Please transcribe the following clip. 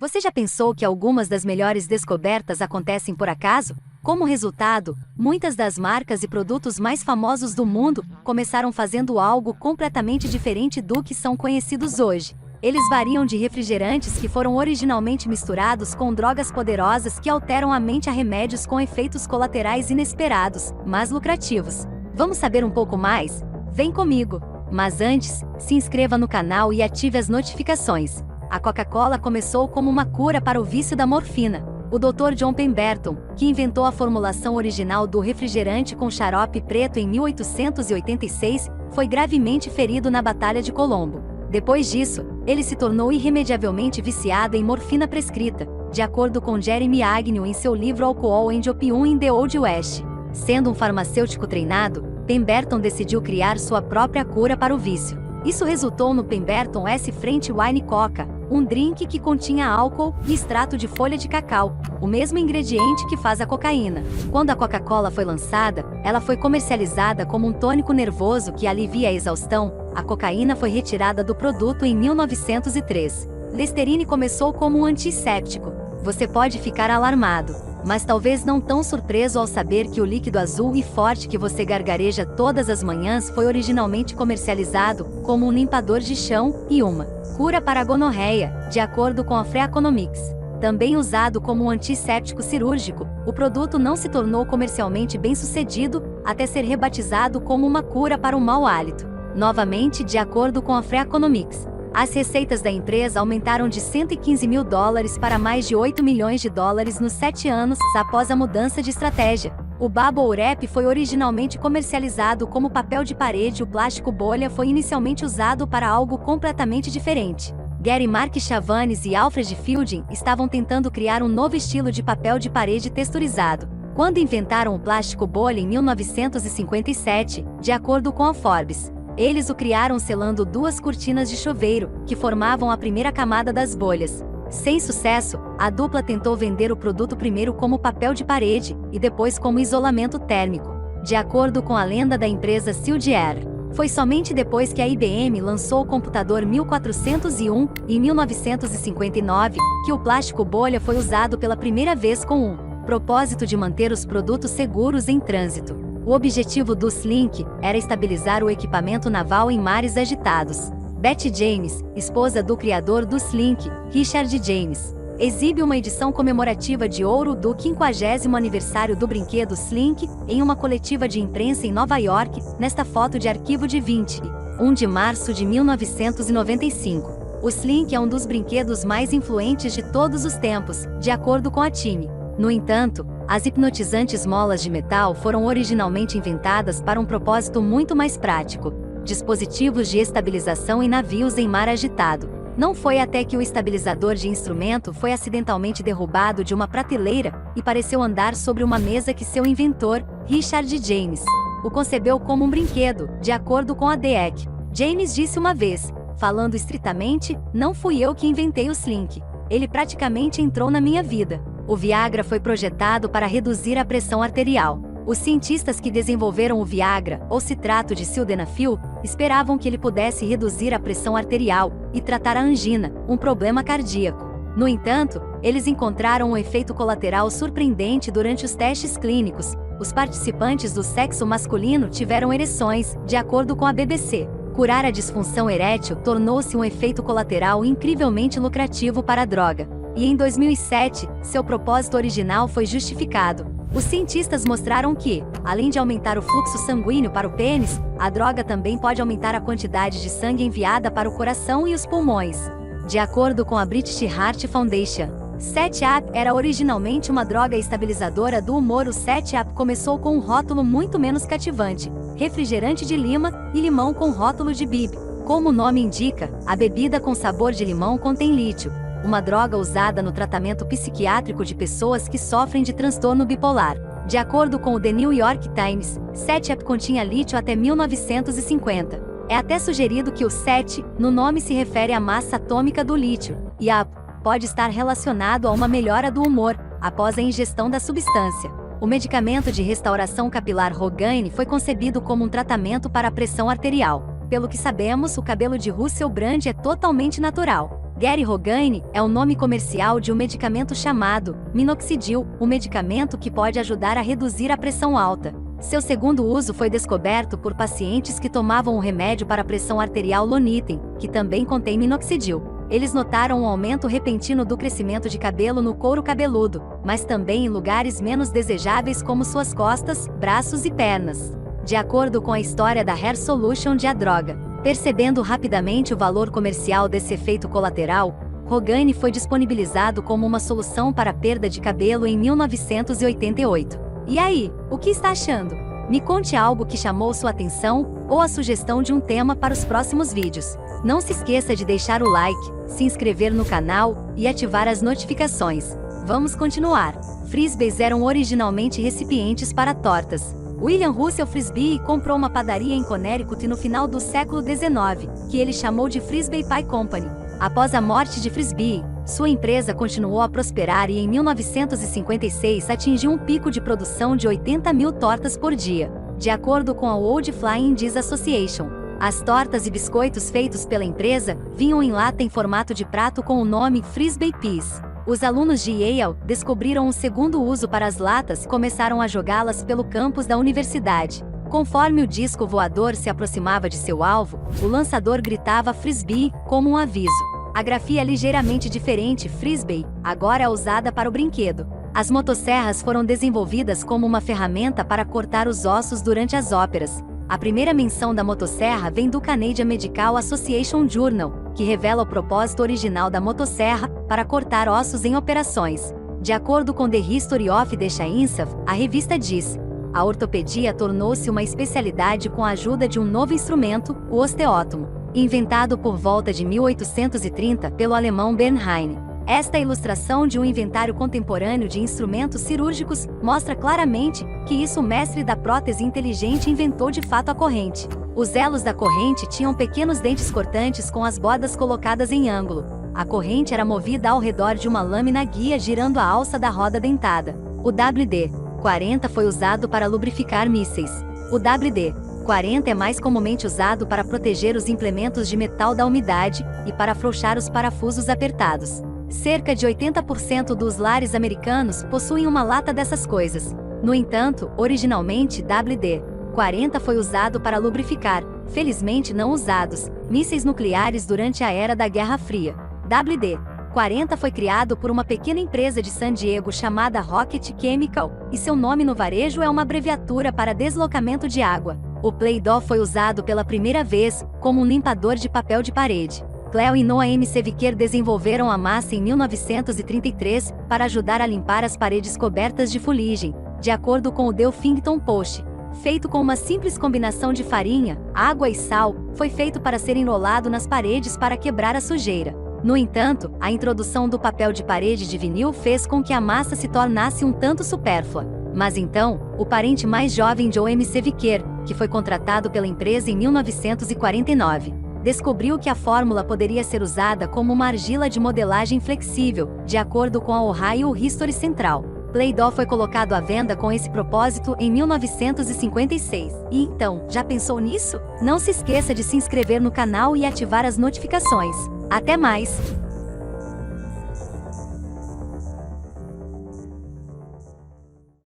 Você já pensou que algumas das melhores descobertas acontecem por acaso? Como resultado, muitas das marcas e produtos mais famosos do mundo começaram fazendo algo completamente diferente do que são conhecidos hoje. Eles variam de refrigerantes que foram originalmente misturados com drogas poderosas que alteram a mente a remédios com efeitos colaterais inesperados, mas lucrativos. Vamos saber um pouco mais? Vem comigo! Mas antes, se inscreva no canal e ative as notificações. A Coca-Cola começou como uma cura para o vício da morfina. O Dr. John Pemberton, que inventou a formulação original do refrigerante com xarope preto em 1886, foi gravemente ferido na Batalha de Colombo. Depois disso, ele se tornou irremediavelmente viciado em morfina prescrita, de acordo com Jeremy Agnew em seu livro Alcohol and Opium in the Old West. Sendo um farmacêutico treinado, Pemberton decidiu criar sua própria cura para o vício. Isso resultou no Pemberton S-Frente Wine Coca, um drink que continha álcool e extrato de folha de cacau, o mesmo ingrediente que faz a cocaína. Quando a Coca-Cola foi lançada, ela foi comercializada como um tônico nervoso que alivia a exaustão. A cocaína foi retirada do produto em 1903. Listerine começou como um antisséptico. Você pode ficar alarmado, mas talvez não tão surpreso ao saber que o líquido azul e forte que você gargareja todas as manhãs foi originalmente comercializado como um limpador de chão e uma cura para a gonorreia, de acordo com a Freakonomics. Também usado como um antisséptico cirúrgico, o produto não se tornou comercialmente bem-sucedido até ser rebatizado como uma cura para o mau hálito. Novamente, de acordo com a Freakonomics, as receitas da empresa aumentaram de $115 mil para mais de $8 milhões nos 7 anos após a mudança de estratégia. O Bubble Wrap foi originalmente comercializado como papel de parede. O plástico bolha foi inicialmente usado para algo completamente diferente. Gary Mark-Chavanes e Alfred Fielding estavam tentando criar um novo estilo de papel de parede texturizado, quando inventaram o plástico bolha em 1957, de acordo com a Forbes. Eles o criaram selando 2 cortinas de chuveiro, que formavam a primeira camada das bolhas. Sem sucesso, a dupla tentou vender o produto primeiro como papel de parede, e depois como isolamento térmico. De acordo com a lenda da empresa Sealed Air, foi somente depois que a IBM lançou o computador 1401, em 1959, que o plástico bolha foi usado pela primeira vez com o propósito de manter os produtos seguros em trânsito. O objetivo do Slink era estabilizar o equipamento naval em mares agitados. Betty James, esposa do criador do Slink, Richard James, exibe uma edição comemorativa de ouro do 50º aniversário do brinquedo Slink em uma coletiva de imprensa em Nova York, nesta foto de arquivo de 21 de março de 1995. O Slink é um dos brinquedos mais influentes de todos os tempos, de acordo com a Time. No entanto, as hipnotizantes molas de metal foram originalmente inventadas para um propósito muito mais prático: dispositivos de estabilização em navios em mar agitado. Não foi até que o estabilizador de instrumento foi acidentalmente derrubado de uma prateleira e pareceu andar sobre uma mesa que seu inventor, Richard James, o concebeu como um brinquedo, de acordo com a The Eck. James disse uma vez: falando estritamente, não fui eu que inventei o Slink. Ele praticamente entrou na minha vida. O Viagra foi projetado para reduzir a pressão arterial. Os cientistas que desenvolveram o Viagra, ou citrato de sildenafil, esperavam que ele pudesse reduzir a pressão arterial e tratar a angina, um problema cardíaco. No entanto, eles encontraram um efeito colateral surpreendente durante os testes clínicos. Os participantes do sexo masculino tiveram ereções, de acordo com a BBC. Curar a disfunção erétil tornou-se um efeito colateral incrivelmente lucrativo para a droga. E em 2007, seu propósito original foi justificado. Os cientistas mostraram que, além de aumentar o fluxo sanguíneo para o pênis, a droga também pode aumentar a quantidade de sangue enviada para o coração e os pulmões. De acordo com a British Heart Foundation, 7-Up era originalmente uma droga estabilizadora do humor. O 7-Up começou com um rótulo muito menos cativante: refrigerante de lima e limão com rótulo de Bib. Como o nome indica, a bebida com sabor de limão contém lítio, uma droga usada no tratamento psiquiátrico de pessoas que sofrem de transtorno bipolar. De acordo com o The New York Times, 7-Up continha lítio até 1950. É até sugerido que o 7 no nome se refere à massa atômica do lítio, e a pode estar relacionado a uma melhora do humor após a ingestão da substância. O medicamento de restauração capilar Rogaine foi concebido como um tratamento para a pressão arterial. Pelo que sabemos, o cabelo de Russell Brand é totalmente natural. Gary Rogaine é o nome comercial de um medicamento chamado minoxidil, um medicamento que pode ajudar a reduzir a pressão alta. Seu segundo uso foi descoberto por pacientes que tomavam o remédio para a pressão arterial Lonitin, que também contém minoxidil. Eles notaram um aumento repentino do crescimento de cabelo no couro cabeludo, mas também em lugares menos desejáveis como suas costas, braços e pernas. De acordo com a história da Hair Solution de a droga, percebendo rapidamente o valor comercial desse efeito colateral, Rogaine foi disponibilizado como uma solução para a perda de cabelo em 1988. E aí, o que está achando? Me conte algo que chamou sua atenção ou a sugestão de um tema para os próximos vídeos. Não se esqueça de deixar o like, se inscrever no canal e ativar as notificações. Vamos continuar. Frisbees eram originalmente recipientes para tortas. William Russell Frisbee comprou uma padaria em Connecticut no final do século XIX, que ele chamou de Frisbee Pie Company. Após a morte de Frisbee, sua empresa continuou a prosperar e em 1956 atingiu um pico de produção de 80 mil tortas por dia, de acordo com a Old Flying Dish Association. As tortas e biscoitos feitos pela empresa vinham em lata em formato de prato com o nome Frisbee Pies. Os alunos de Yale descobriram um segundo uso para as latas e começaram a jogá-las pelo campus da universidade. Conforme o disco voador se aproximava de seu alvo, o lançador gritava Frisbee como um aviso. A grafia ligeiramente diferente, Frisbee, agora é usada para o brinquedo. As motosserras foram desenvolvidas como uma ferramenta para cortar os ossos durante as óperas. A primeira menção da motosserra vem do Canadian Medical Association Journal, que revela o propósito original da motosserra para cortar ossos em operações. De acordo com The History of the Science, a revista diz: a ortopedia tornou-se uma especialidade com a ajuda de um novo instrumento, o osteótomo, inventado por volta de 1830 pelo alemão Bernheim. Esta ilustração de um inventário contemporâneo de instrumentos cirúrgicos mostra claramente que isso o mestre da prótese inteligente inventou de fato a corrente. Os elos da corrente tinham pequenos dentes cortantes com as bordas colocadas em ângulo. A corrente era movida ao redor de uma lâmina guia girando a alça da roda dentada. O WD-40 foi usado para lubrificar mísseis. O WD-40 é mais comumente usado para proteger os implementos de metal da umidade e para afrouxar os parafusos apertados. Cerca de 80% dos lares americanos possuem uma lata dessas coisas. No entanto, originalmente WD-40 foi usado para lubrificar, felizmente não usados, mísseis nucleares durante a era da Guerra Fria. WD-40 foi criado por uma pequena empresa de San Diego chamada Rocket Chemical, e seu nome no varejo é uma abreviatura para deslocamento de água. O Play-Doh foi usado pela primeira vez como um limpador de papel de parede. Cleo e Noah M. Seviker desenvolveram a massa em 1933 para ajudar a limpar as paredes cobertas de fuligem, de acordo com o The Huffington Post. Feito com uma simples combinação de farinha, água e sal, foi feito para ser enrolado nas paredes para quebrar a sujeira. No entanto, a introdução do papel de parede de vinil fez com que a massa se tornasse um tanto supérflua. Mas então, o parente mais jovem de O.M. Seviker, que foi contratado pela empresa em 1949, descobriu que a fórmula poderia ser usada como uma argila de modelagem flexível, de acordo com a Ohio History Central. Play-Doh foi colocado à venda com esse propósito em 1956. E então, já pensou nisso? Não se esqueça de se inscrever no canal e ativar as notificações. Até mais!